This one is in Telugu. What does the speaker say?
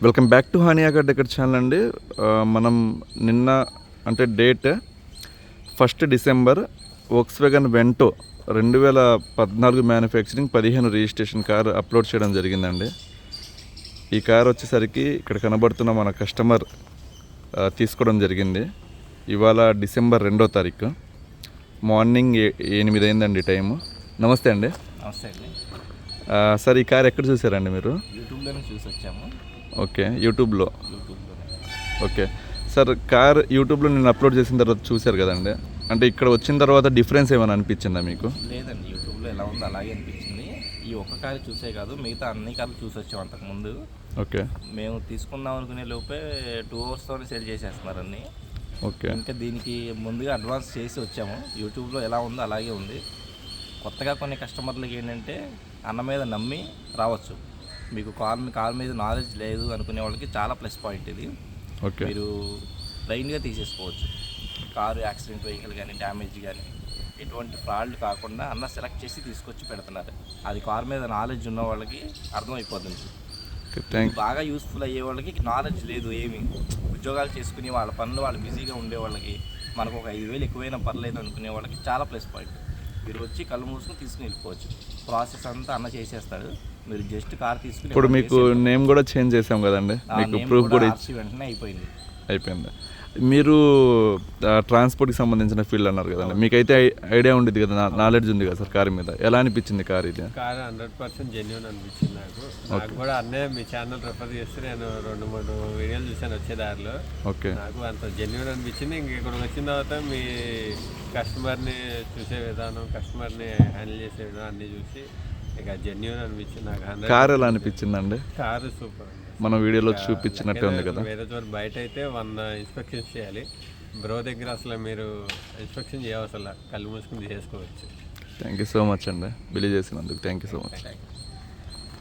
వెల్కమ్ బ్యాక్ టు హానియాగడ్ ఇక్కడ ఛానల్ అండి. మనం నిన్న అంటే date 1 December Volkswagen Vento 2014 manufacturing 15 registration car upload చేయడం జరిగిందండి. ఈ కార్ వచ్చేసరికి ఇక్కడ కనబడుతున్న మన కస్టమర్ తీసుకోవడం జరిగింది. ఇవాళ డిసెంబర్ 2వ తారీఖు మార్నింగ్ 8 అయిందండి టైము. నమస్తే అండి. నమస్తే అండి. సార్ ఈ కార్ ఎక్కడ చూసారండి మీరు? యూట్యూబ్లోనే చూసి వచ్చాము. ఓకే, యూట్యూబ్లో. ఓకే సార్, కార్ యూట్యూబ్లో నేను అప్లోడ్ చేసిన తర్వాత చూశారు కదండి, అంటే ఇక్కడ వచ్చిన తర్వాత డిఫరెన్స్ ఏమైనా అనిపించిందా మీకు? లేదండి, యూట్యూబ్లో ఎలా ఉందో అలాగే అనిపించింది. ఈ ఒక్క కారు చూసే కాదు, మిగతా అన్ని కార్లు చూసి వచ్చాము అంతకుముందు. ఓకే, మేము తీసుకుందాం అనుకునే లోపే 2 అవర్స్తోనే సెట్ చేసేస్తున్నారు అన్నీ. ఓకే, ఇంకా దీనికి ముందుగా అడ్వాన్స్ చేసి వచ్చాము. యూట్యూబ్లో ఎలా ఉందో అలాగే ఉంది. కొత్తగా కొన్ని కస్టమర్లకి ఏంటంటే అన్న మీద నమ్మి రావచ్చు. మీకు కార్ మీద నాలెడ్జ్ లేదు అనుకునే వాళ్ళకి చాలా ప్లస్ పాయింట్ ఇది. ఓకే, మీరు లైన్గా తీసేసుకోవచ్చు. కారు యాక్సిడెంట్ వెహికల్ కానీ డ్యామేజ్ కానీ ఎటువంటి ఫ్రాడ్ కాకుండా అన్న సెలెక్ట్ చేసి తీసుకొచ్చి పెడుతున్నారు. అది కార్ మీద నాలెడ్జ్ ఉన్న వాళ్ళకి అర్థమైపోతుంది. బాగా యూస్ఫుల్ అయ్యే వాళ్ళకి నాలెడ్జ్ లేదు ఏమి, ఉద్యోగాలు చేసుకుని వాళ్ళ పనులు వాళ్ళు బిజీగా ఉండే వాళ్ళకి, మనకు ఒక 5,000 ఎక్కువైనా పర్లేదు అనుకునే వాళ్ళకి చాలా ప్లస్ పాయింట్. మీరు వచ్చి కళ్ళు మూసుకుని తీసుకుని వెళ్ళిపోవచ్చు. ప్రాసెస్ అంతా అన్న చేసేస్తాడు. మీరు జస్ట్ కార్ తీసుకుని ఇప్పుడు మీకు నేమ్ కూడా చేంజ్ చేసాం కదండి, మీకు ప్రూఫ్ కూడా వెంటనే అయిపోయింది. మీరు ట్రాన్స్పోర్ట్కి సంబంధించిన ఫీల్డ్ అన్నారు కదండి, మీకైతే ఐడియా ఉండేది కదా, నాలెడ్జ్ ఉంది కదా సార్ కార్ మీద. ఎలా అనిపించింది కార్? ఇది కార్ 100% జెన్యూన్ అనిపించింది నాకు కూడా. అన్నే మీ ఛానల్ రెఫర్ చేస్తే నేను 2-3 వీడియోలు చూసాను వచ్చే దారిలో. ఓకే, నాకు అంత జెన్యూన్ అనిపించింది. ఇంక ఇక్కడికి వచ్చిన తర్వాత మీ కస్టమర్ని చూసే విధానం, కస్టమర్ని హ్యాండిల్ చేసే విధానం అన్నీ చూసి ఇక జెన్యూన్ అనిపించింది నాకు. కార్ ఎలా అనిపించిందండి? Car super. మన వీడియోలో చూపించినట్టే ఉంది కదా. వేరే చోట బయట అయితే 100 ఇన్స్పెక్షన్స్ చేయాలి. బ్రో దగ్గర అసలు మీరు ఇన్స్పెక్షన్ చేయవసల, కళ్ళు మూసుకుని చేసుకోవచ్చు. థ్యాంక్ యూ సో మచ్ అండి, బిలీవ్ చేసినందుకు. Thank you so much.